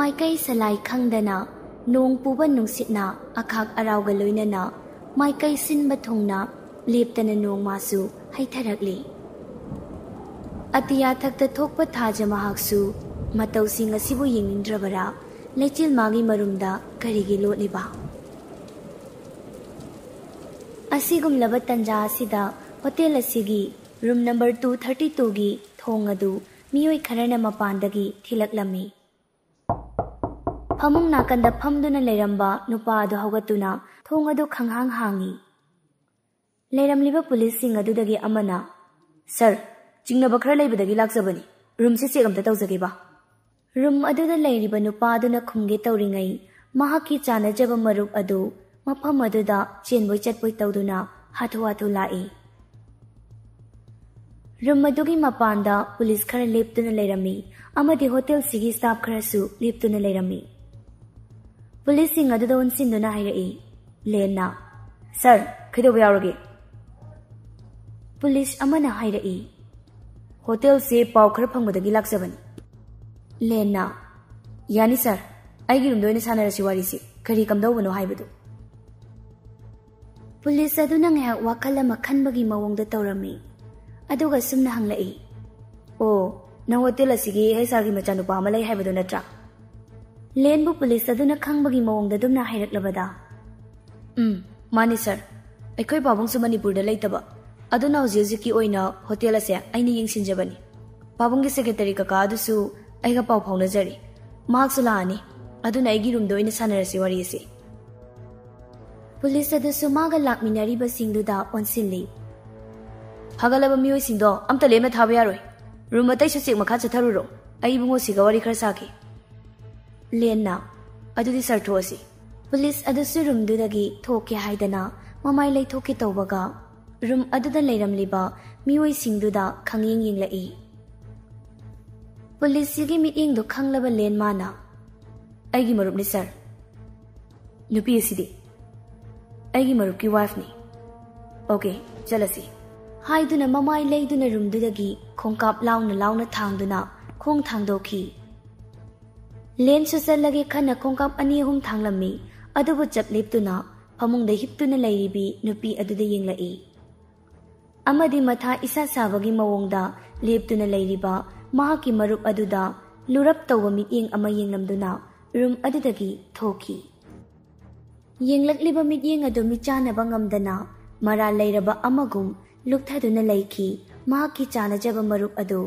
माइकई सलाई खंगदना नोंग पुबा नुंसितना अखाक अरावगा लोइनना माइकई सिनबा थोंगना लेप्तना नोंग मासु हैथरकली अतिया थक्ता थोकपा थाजा महाक्सु मतौसिंग असिबु येंगिंद्रबरा लेचिल मागी मरुमदा करिगी लोटलिबा असिगुमलबा तंजा असिदा होटेल असिगी रूम नंबर 232 गी थोंग अदु मियोय खरना मपानदगी थिलकलमी फमुंग नाकंदा फमदुना लेरंबा नुपा अदु हौगतुना थोंग अदु खंगहांग हांगी लेरमलिबा पुलिस सिंग अदुदगी अमना सर चिंगनबा खरा लेबदगी लाक्जबनी रूम से चेक अमता तौजगेबा रूम अदुदा लेरिबा नुपा अदुना खुमगे तौरिंगै महाकी चानजबा मरुप अदु मफम अदुदा चेनबोय चटबोय तौदुना हाथु हाथु लाई रूम अदुगी मपानदा पुलिस खरा लेप्तुना लेरमी अमदि होटल सिगी स्टाफ खरासु लेप्तुना लेरमी पुलिस सिंग अदुदा उनसिंदुना हाइरई लेना सर खैदोबा यावरगे पुलिस अमना हाइरई होटल से पाव खर फंगबदगी लाक्जबनी लेना यानी सर आइगी रूम दोइना सानरसि वारिसि करी कमदौबनो हाइबदु police अदुना ngahak wakal ama khanbagi mawongda tawrami aduga sumna hanglai o na hotel asigi haisar gi machanu pa amalai haibadu natra lenbu police अदुना खंगबगी मवंगदा दुमना हाइरक्लबदा मानी सर अखोय पाबुंगसु मणिपुरदा लेतबा अदुना हौजिकी ओइना होटल असे आइनि यिंगसिनजबनी पाबुंगी सेक्रेटरी कका अदुसु आइगा पाव फाउनजरी मार्क्स लानी अदुना आइगी रूम दोइना सानरसि वारिसि पुलिस अदुसु मागा लाकमिनारिबा सिंगदुदा ओनसिनली हगलबा मियोय सिंगदो अमता लेमना थाबा यारोय रूम अतैसु चेक मखा चथरुरो आइ बुंगो सिगा वारि खर साखि लेना अदुदी सरथोसी पुलिस अदुसु रूम दुदगी थोके हाइदना ममाय लैथोके तौबगा रूम अदुदा लेरमलिबा मियोय सिंगदुदा खंगिंग यिंगलाई पुलिस सिगी मीटिंग दो खंगलबा लेन माना आइगी मरुपनि सर नुपी सिदी आइगी मरुप की वाइफ नि ओके चलसी हाइदुना ममाय लेदुना रूम दुदगी खोंकाप लाउना लाउना थांगदुना खोंग थांगदोखी लेन सुसलगे खना खोंकाप अनि अहुम थांगलम्मी अदुबु चप लेप्तुना फमुंगदा हिप्तुना लैरिबी नुपी अदुदा यिंगलाई अमदी मथा इसा साबगी मवोंगदा लेप्तुना लैरिबा महाकी मरुप अदुदा लुरप तौबा मिटिंग अमा यिंगलमदुना रूम अदुदगी थोकी यिंगलक्लिबा मिटिंग अदु मिचानबा ngamdana मरा लैरबा अमगुम लुक्थादुना लैखी महाकी चानजबा मरुप अदु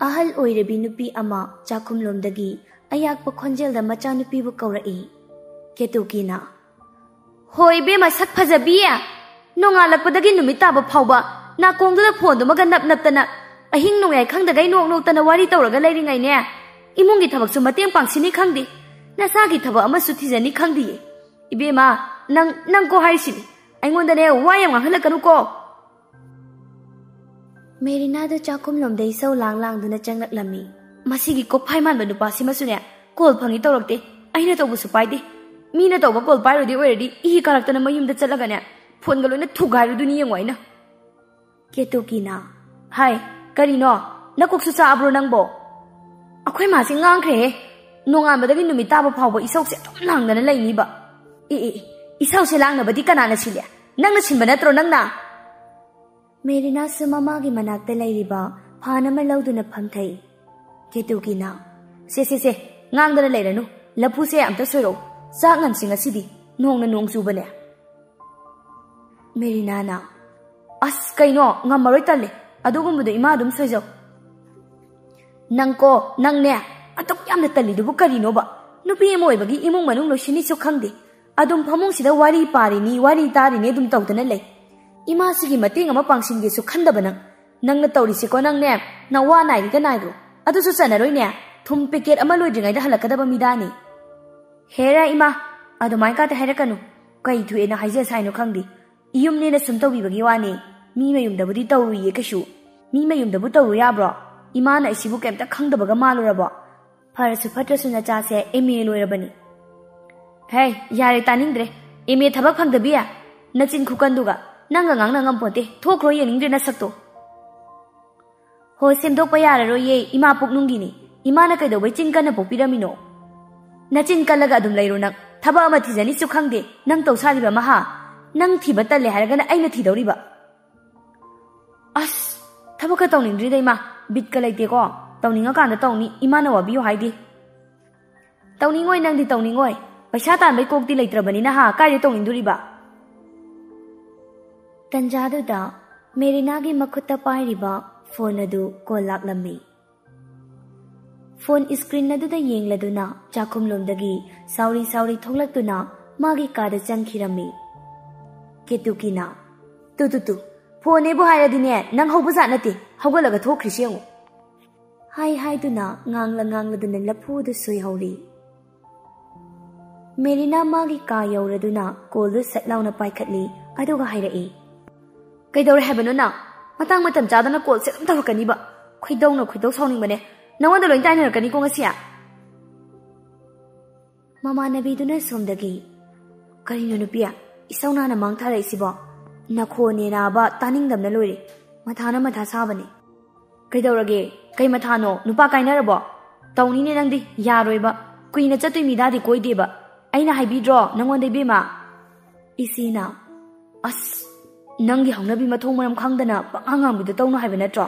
अहल ओइरबी नुपी अमा चाखुमलोमदगी अयाकपा खोंजेलदा मचा नुपीबु कौरई केतुकीना होय बेमा सक फजबिया नोंगालकपदगी नुमित ताबा फावबा नाकोंगदुदा फोनदुमगा नप नपतना अहिंग नोंगाय खंगदगै नोक नोक्तना वारी तौरगा लैरिङैने इमुंगी थबकसु मतेंग पांगसिनी खंगदि नसागी थबक अमसु थिजनी खंगदि इबेमा नंग को हाइसिनि अइंगोंदने वायम गाहलकनुको मेरिनादो चाखुमलोमदै सौ लांग लांगदुना चंगलक्लमी मसिगी कोफाइ मानबा नुपासिमसुने कॉल फंगी तौरक्ते अइना तौबसु पाइदे मीना तौबा कॉल पाइरोदि ओइरदि इहि कारक्तना मयुमदा चलगने फोनगा लोइना थुगाइरुदुनि यंगोइना केतुकीना हाय करिनो नकोकसु चाब्रो नंगबो अखोय मासे ngankhre नोंगामदगी नुमित ताबा फावबा इसौसे अदुम लांगदना लैनिबा इसौसे लांगनबदि कनाना सिले नंगना सिनबा नत्रो नंगना मेरिना सुमामागी मनाक्ता लैरिबा फानमा लौदुना फमथै केतुकीना से nganगदना लैरनु लफुसे अमता सोरो चाक ngनसिंग असिदि नोंगना नोंग चुबने मेरिनाना अस कैनो ngमरोय तले अदुगुमबदो इमा अदुम सोइजौ नंको नंगने अतुक यामना तल्लिदुबु करिनोबा नुपी एमोयबगी इमुंग मनुंग लोसिनिसु खंगदे अदुम फमुंगसिदा वारी पारिनी वारी तारिनी अदुम तौदना लै इमा सिगी मतेंग अमा पांगसिनगेसु खंदबा नंगना तौरिसेको नंगने नवा नाइरिगा नाइरो अदुसु चनरोयने थुम पैकेट अमा लोइद्रिङैदा हलकदबा मिदानी हेरा इमा अदुमाय काते हाइरकनु कै थुएना हाइजे साइनो खंगदि इयुमनेना सुम तौबिबगी वानी मी मयुमदबुदि तौरुये कशु मी मयुमदबु तौरु याब्रो इमाना इसिबु केमता खंगदबगा मालुरबो फरसु फत्रसु नचासे एमए लोइरबनी हे यारे तानिंद्रे MA थबक फंगदबिया नचिन खुकंदुगा nanga ngangna ngampote thokro yening dina sakto ho semdok pa yararo ye ima puknungi ni ima na kaido bai chin kana popiramino na chin kalaga adum leiro nak thaba ama thijani su khangde nang tawsari ba maha nang thiba tale haraga na aina thidori ba as thaba ka tawning dri dai ma bit ka laite ko tawninga kan da tawni ima na wa biyo haidi tawningoi nang di tawningoi paisa tan bai kokti leitrabani na ha kai tawning duri ba tanjadu da Merina gi makhutta pairiba phone adu call laklami phone screen adu da yengladuna chakhum lomdagi sauri thonglaktuna magi kada changkhirami ketukina tu phone e bu hayadine nang hobu za nati hogalaga thokri sengu hai duna ngangla duna laphu du sui hauri Merina magi ka yauraduna call du satlauna paikhatli aduga hairai kaidore habano na matang matam chadana call set am tawakani ba khoidau sawning bane nawanda loin tainara kani ko ngasia mama nabi duna somdagi karino nupia isauna na mang thara isibo nakhone na ba taning damna loire matha sabane kaidorage kai mathano nupa kainarabo tawni ne nangdi yaroiba kuina chatui midadi koideba aina haibidro nangonde bema isina as nangi hangnabi mathong maram khangdana pangang bidu tawna haiba natro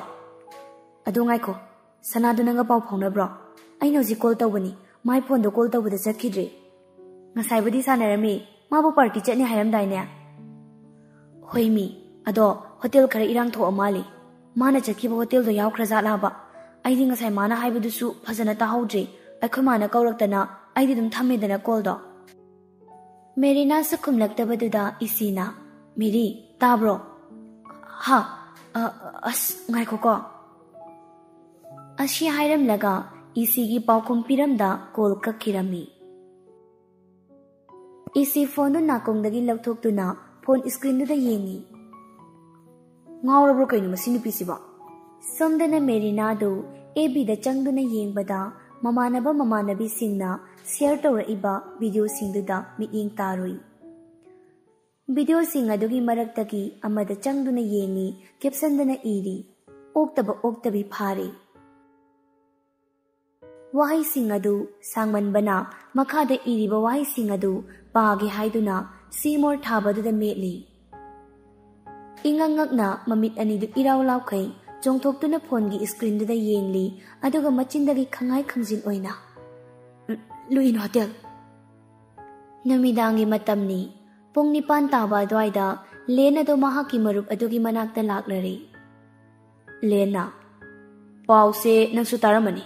adu ngaiko sanadu nanga pau phaunabro aina ji call tawbani my phone do call tawbada chakhidre ngasai budi sanarami mabu party chani hairam daine hoimi ado hotel khara irang tho amali mana chakhiba hotel do yaw khra jala ba aidi ngasai mana haibudu su phajana ta haudre akhoi mana kauraktana aidi dum thamedana call do Merina su khumlaktabaduda isina Meri tabro ha as ngaiko ko ashi hairam laga isi gi paukum piramda call kakhirami isi phone na kongdagi lauthoktuna phone screen da yengi ngawrabro kainu masini pisiba somdana Merina do ab da changduna yengbada mamanabi singna share tawra iba video singduda miing tarui video sing adugi maraktagi amada changduna yengi caption iri oktabi phari wahai sing adu sangman bana makhada iriba wahai sing adu paagi haiduna simor thabadu da metli ingangakna mamit ani du iraw lawkai chongthoktuna phone gi screen du da yengli aduga machindagi khangai khangjin oina Luin Hotel namidangi matamni pung nipan taba dwaida lena do mahaki marup adugi manakta laklari lena pause nangsu taramani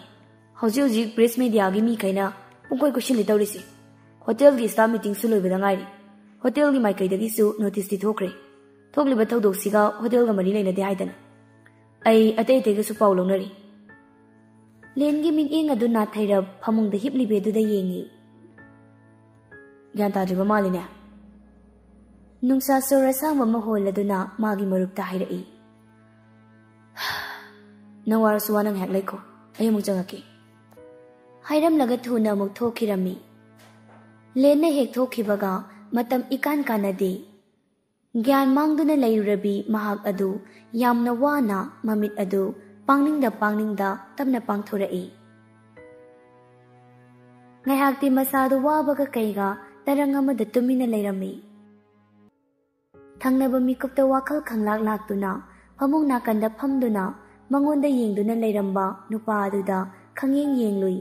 hauji press media gi mi kaina pungkoi question li tawrisi hotel gi staff meeting su loibada ngai hotel gi mai kaidagi su notice ti thokre thokliba thawdok siga hotel ga mari leina de haidana ai atei tege su paw lonari lengi min eng adu na thaira phamung da hipli be du da yengi gyan ta jiba maline nungsa sorasa mama hol aduna magi marup ta hairai nawar suwanang hek laiko ay mu jangaki hairam laga thuna muk thokhirami lena hek thokhibaga matam ikan kanade gyan mangduna lairurabi mahak adu yamna wana mamit adu pangning da tamna pangthorai ngaihakti masadu wabaga kaiga taranga mada tumina lairami thangnaba mikupta wakhal khanglak laktuna phamung nakanda phamduna mangonda yengduna lairamba nupa aduda khangyeng yenglui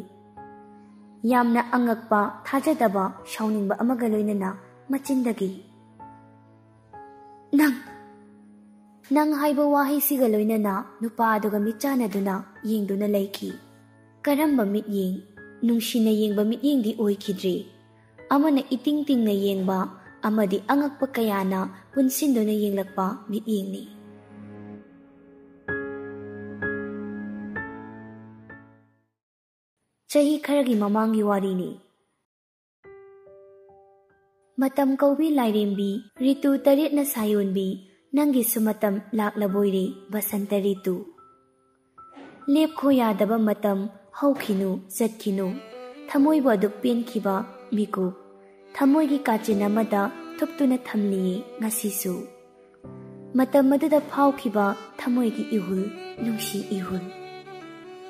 yamna angakpa thajadaba shauningba amaga loinana machindagi nang haiba wahai siga loinana nupa aduga michanaduna yengduna laiki karamba mit yeng nungshina yengba mit yengdi oikhidri amana iting tingna yengba amadi angakpa kayana punsinduna yenglakpa mit yengni chahi kharagi mamangi warini matam kaubi lairembi ritu tarit na sayonbi nangi sumatam laklaboiri basanta ritu lepkho yadaba matam haukhinu zatkhinu thamoiba du penkhiba miku thamoi gi kachin amada thuptuna thamli ngasisu matam maduda phaukiba thamoigi ihul nungsi ihul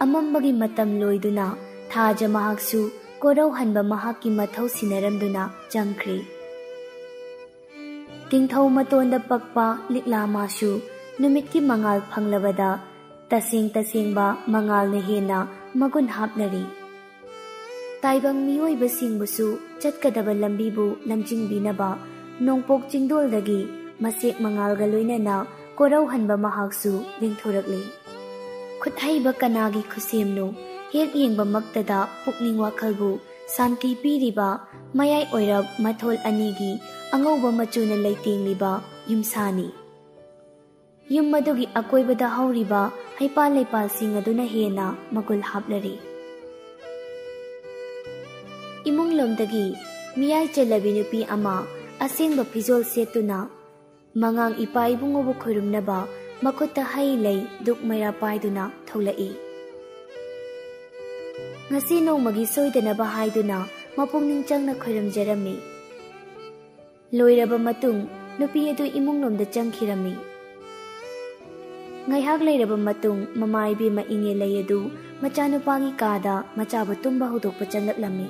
amambagi matam loiduna thaja mahaksu korau hanba mahakki mathau sinaramduna jangkhri tingthau matonda pakpa likla masu numitki mangal phanglabada tasengba mangal ne hena magun hapnari taibang miyoibasingbusu chatkadaba lambibu lamjingbinaba nongpok chingdoldagi masek mangalga loinana korau hanba mahaksu lingthorakli khuthaiba kanagi khusemno hek yengba maktada pukning wakhalbu santi piriba mayai oirab mathol anigi angauba machuna leitingliba yumsani yum madugi akoibada hauriba haipa leipal sing aduna hena magul haplari imung lomdagi miyai chelabi nupi ama asengba phizol setuna mangang ipa ibungobu khurumnaba makutta hai lei duk maira paiduna tholai ngasi nongmagi soidanaba haiduna mapungning changna khurumjarami loiraba matung nupi adu imung lomda changkhirami ngaihak leiraba matung mamai bi ma inge layadu machanupagi kada machabu tumba hudokpa changaklami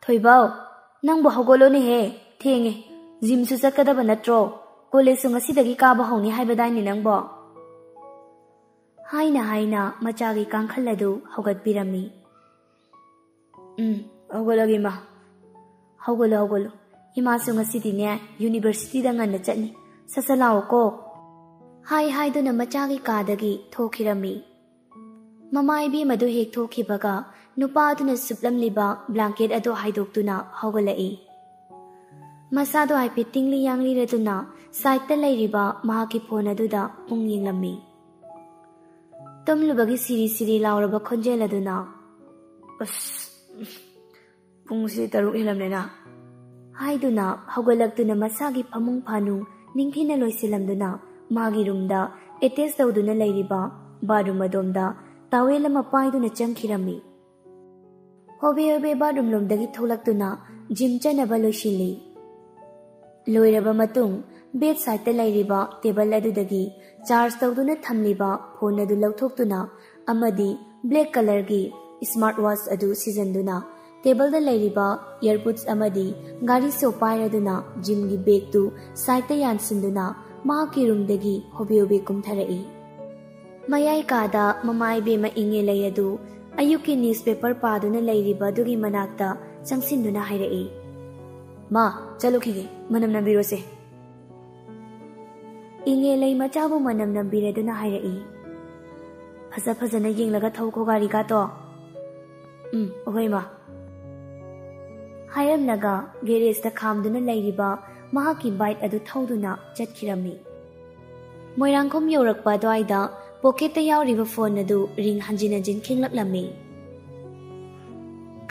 thoibao nangbo hogolone he thenge gym su chakadaba natro college su ngasidagi kaba hawni haibadaini nangbo haina machagi kangkhalladu hogatbirami hogologi ma hogolo ima su ngasidi ne university da nganna chani sasalao ko hai duna machagi kadagi thokhirami mamai bi madu hek thokhibaga nupa aduna suplamliba blanket ado haidoktuna hogolai masado hai pittingli yangli reduna side ta leiriba mahaki phone aduda punginglami tomlubagi siri lauraba khonjel aduna pungsi taruk hilamnena haiduna hogolaktuna masagi phamung phanu ningthina loisilamduna magi roomda attach tawduna leiriba bathroom adomda tawel ama paiduna changkhirami hobe bathroom lomdagi tholaktuna gym chanaba loisili loiraba matung bed side ta leiriba table adudagi charge tawduna thamliba phone adu lauthokduna amadi black color gi smart watch adu sizanduna table da leiriba earbuds amadi gari so pairaduna gym gi bag tu side ta yansinduna mahaki room dagi hobe kumtharai mayai kada mamai be ma inge layadu ayuki newspaper paduna leiriba dugi manakta changsinduna hairai ma chalukige manam nambirose inge lei machabu manam nambireduna hairai phajana yenglaga thauko gari ka to ohoi ma hairamnaga garage ta khamduna leiriba mahaki bike adu thauduna chatkhirami moirangkhom yorakpa dwaida pocket ta yauriba phone adu ring hanjin khinglaklammi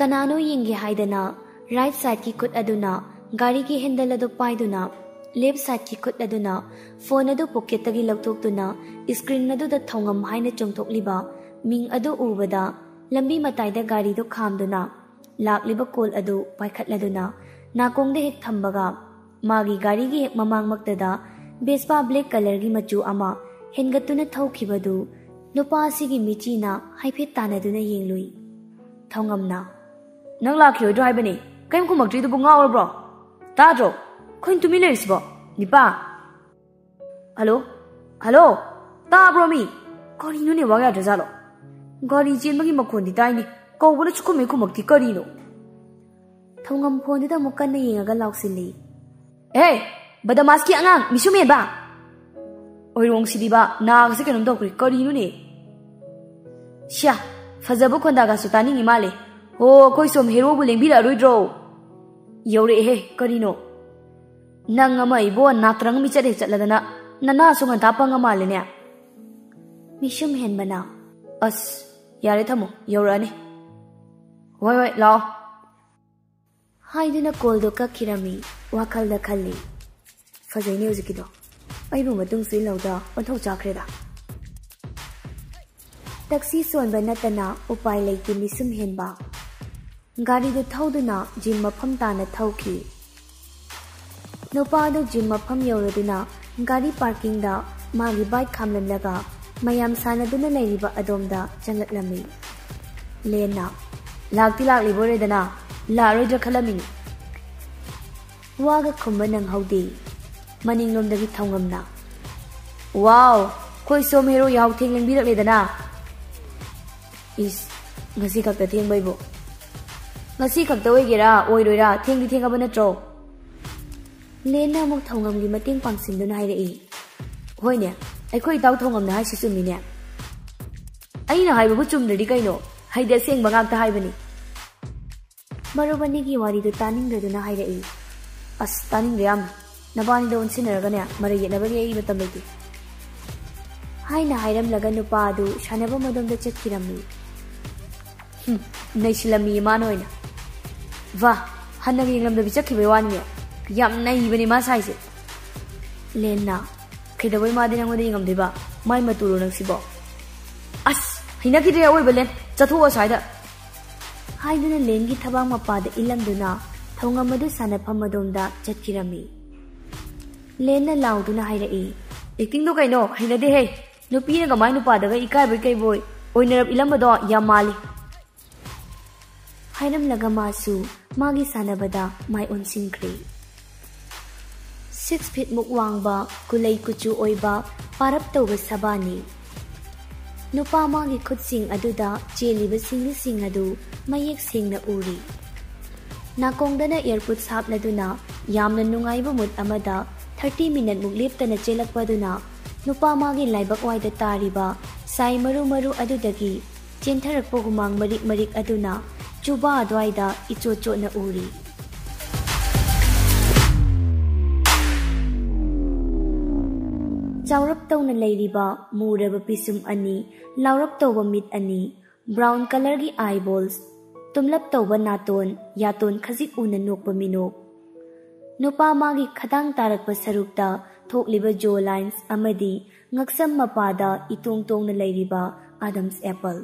kanano yengge haidana right side ki khut aduna gari ki handle adu paiduna left side ki khut aduna phone adu pocket tagi lautoktuna screen adu da thongam haina chongthokliba ming adu ubada lambi matai da gari do khamduna lakliba call adu paikhatladuna nakongde hek thambaga magi gari gi mamang maktada Vespa black color gi machu ama hengatuna thaukhibadu nupa sigi michina haiphet tanaduna yenglui thongamna nang lakhiroi drive bani kaim kumakri du bunga or bro tadro khoin tumi lerisbo nipa hello ta bro mi kari nu ne wagya dazalo gari jen magi makhon di tai ni kawbuna chukume kumakti kari no thongam phone da mukanna yengaga lauksili hey badamaski angang misume ba oirong sidiba naag se kenom dokri kari nu ne sha fajabu khonda ga sutani ni male ho koi som hero bu lengbira roidro yore he kari no nang ama ibo natrang mi chade chatladana nana sungan tapang ama le ne misum hen bana as yare thamo yorane hoi lao haidina call do kakhirami wakal da khalli fajai ne uzikido aibu matung si lauda onthau chakreda taxi sonba natana upai leiti misum henba gari do thauduna jim mafam tana thauki नुपादो gym मफम यौरदुना गाड़ी parking दा मागी bike खामलमलगा मयाम सानदुना लैरिबा अदोमदा चंगलमी लेना लाक्ति लाक्लिबोरेदना लारोइद्र खलमिनी वागा खुम्बा नंगहौदे मनिंगलोमदगी थौंगमना वाव कोई सोम हेरो याव थेंग लेंबिरकलेदना इस ngasi khakta thengbai bo ngasi khakta oigera oiroira thengdi thengaba natro lena muk thongam gi mating pangsin dun haire e hoine aikhoi taw thongam na hai si chumi ne aina haiba bu chumdri kaino haide seng bangak ta haibani marubani gi wari du taning de duna haire e as taning riam nabani don sinaraga ne mare ye nabagi ei batam leti haina hairam laga nupa du shanaba modom da chakirami Naisilami manoina. Va, hanang yinglam da bichaki bewani yam nai bani masai se. Lena, kidawai madinang wadi yingam diba, mai maturo nang sibo. As, hinaki de away belen, chatu aside. Haiduna lengi tabang mapada ilam duna, thongamadu sanapamadonda chatkirami. Lena lauduna haira e. Iking do kaino, hinade hey, no pina gamai no padaga ikai bikay boy, oinerap ilambado yamali. Hairam laga masu magi sanabada mai onsinkri 6 feet muk wangba kulay kuchu oiba parap tawba sabani nupa magi khutsing aduda cheliba sing adu mayek singna uri nakongdana airport sapladuna yamna nungaiba mut amada 30 minute muk leptana chelakpaduna nupa magi laibak waida tariba sai maru adudagi chentharakpo humang marik aduna Chuba adwaida ichocho na uri. Chaurap taw na layriba muraba pisum ani, laurap taw ba mit ani, brown color gi eyeballs, tumlap taw ba naton, yaton khazik una nok ba minok. Nupa magi khatang tarak ba sarukta thok liba jaw lines amadi ngaksam mapada itong na layriba Adam's apple.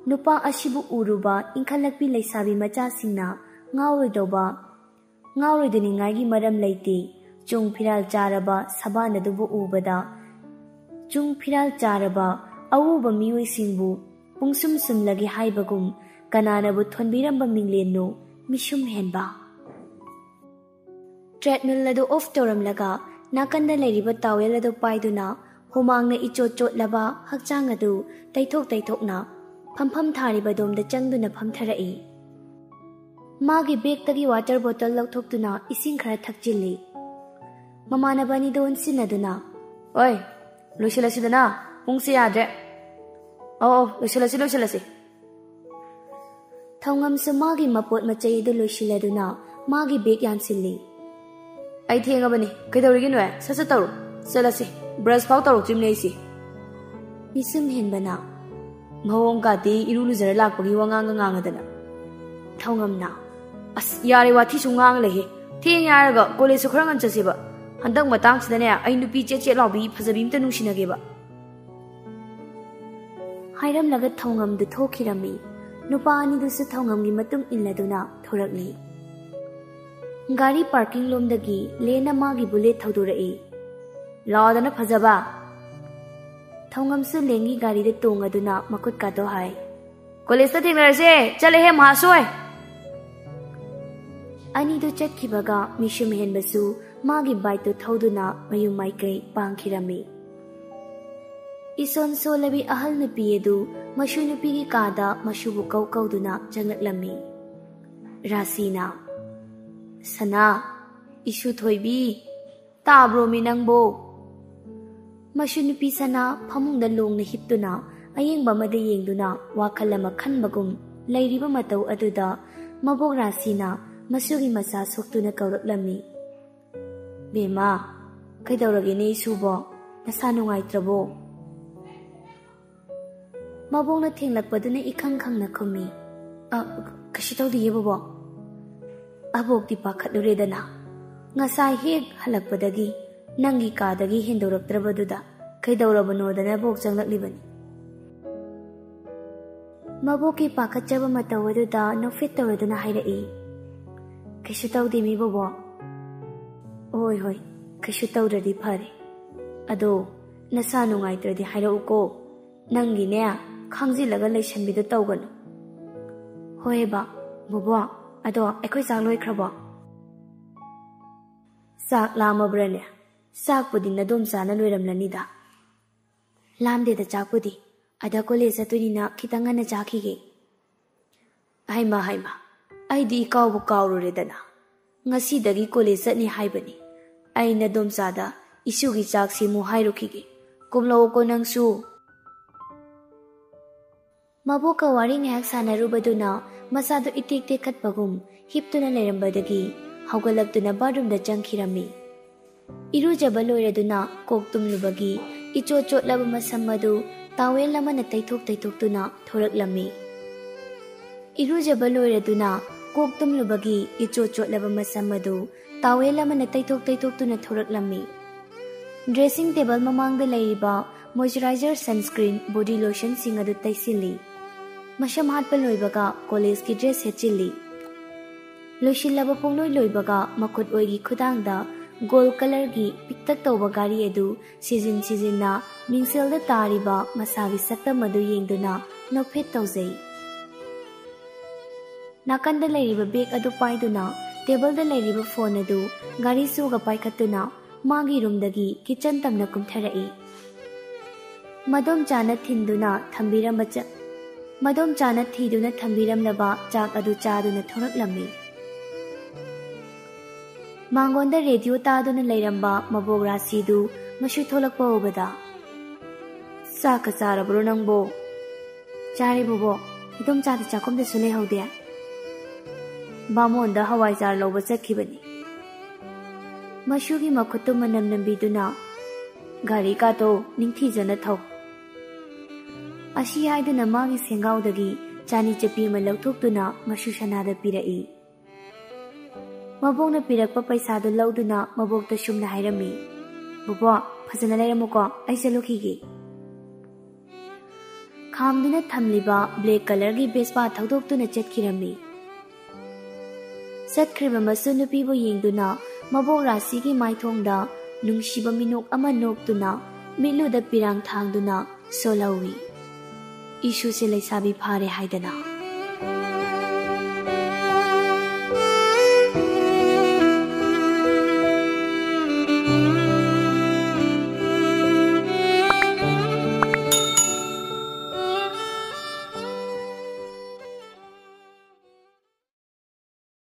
Nupa ashibu uruba inkhalakpi laisabi macha singna ngauroidani ngai maram leite chung phiral charaba sabana dubu ubada chung phiral charaba awuba mioi singbu pungsum sumlagi haibagum kanana bu thonbiramba minglenno mishum henba treadmill ladu off toram laga nakanda leriba tawel adu paiduna humangna ichochot laba hakchang adu taithok na Pam thariba domda changduna phamtharai magi bag tagi water bottle lauthokduna ising khara thakchili mamanabani don sinaduna oi loisilasidana pungsi yadre loisilasi thongam su magi mapot machai du loisiladuna magi bag yansilli ai thengabani kaidorigi noe sasa taru selasi brush pau taru chimnei si nisum henbana Mahong kati irulu zara lakpagi wangang ngangadana. Thongam na. As yari wati sungang lehe. Tiyeng yaraga college khurangan chasiba. Handang matang sidane ay nupi che lobby phazabim ta nungsinageba. Hairam lagat thongam du thokirami. Nupa ani du su thongam gi matung illaduna thorakli. Gari parking lomdagi lena magi bullet thaudurai. Lawadana phazaba. Thongam su lengi gari de tonga duna makut ka do hai college ta thengnarase chale he mahasoi ani du chatkibaga mishum henbasu magi bike to thoduna mayum maikai pangkhirami ison solabi ahal nupi edu mashu nupi gi kada mashubu kau duna jangaklami rasina sana isu thoibi tabro minangbo Mashunupi sana pamung da long na hiptuna ayeng bamada yengduna wakalama khanbagum lairiba matau aduda mabok rasina masugi masa soktuna kauraklami Bema kaidawrage ne subo nasa nungaitrabo mabokna thenglakpaduna ikhang na khumi kashi tawdi yebabo abok di pakhatluredana ngasai hek halakpadagi Nangi kadagi hindoraptrabaduda kaidawrabanodana bok changlaklibani Maboki pakachaba matawaduda no fit tawraduna hairai Kaisu taude mi bobo. Hoi hoi, kaisu taudadi phare. Ado nasa nungaitradi hairauko. Nangi ne khangjilaga leisanbida tawganu. Hoi ba, bobo, ado aikoi chak loikrabo. Chak lamabrane. Chak pudi nadom chana loiramlanida. Lamde da chak pudi. Ada college atunina khitang ngana chakhige. Haima aidi ikaw kawruredana. Ngasidagi college atni haibani. Aina domsada isugi chak simu hairukige. Kumlo ko nangsu. Maboka wari ngahak sanarubaduna masado itik khatpagum hiptuna lerambadagi haugalaptuna bathroom da changkhirami. Irujaba loiraduna koktumlubagi ichochot laba masamadu tawel lamana taitok-taitok-tuna thoraklami. Irujaba loiraduna koktumlubagi ichochot laba masamadu tawel lamana taitok-taitok-tuna thoraklami. Dressing table mamangda laiba moisturizer, sunscreen, body lotion singadu taisili. Masham hatpa loibaga college ki dress hechili. Loishillaba pongloi loibaga makut oigi khudangda gold color gi piktak tawba gari edu sizin na mingsel da tariba masagi sakta madu yengduna nokphet tawjai. Nakanda lairiba bag adu paiduna table da lairiba phone adu gari suga paikhatuna magi room dagi kitchen tamna kumtharai. Madom chana thinduna thambiram laba chak adu chaduna thoraklami. Mangonda radio taduna lairamba mabog rasidu masu tholakpa ubada. Saka charabro nangbo. Chari bobo, idom chadi chakom de sule haude. Bamonda hawai jar loba chakhibani. Masugi makhutu manam nambiduna gari ka to ningthi jana thau. Ashi haiduna magi sengaudagi chani chapi ma lauthokduna masu sanada pirai. Mabokna pirakpa paisadu lauduna mabokta shumna hairami. Bobo, phajana lairamuko ai chalukhige. Khamduna thamliba black color gi bespa thaudoktuna chetkirami. Satkriba masu nupibu yengduna mabok rasi gi maithongda nungshiba minok ama noktuna miluda pirang thangduna solawi. Ishu se leisabi phare haidana.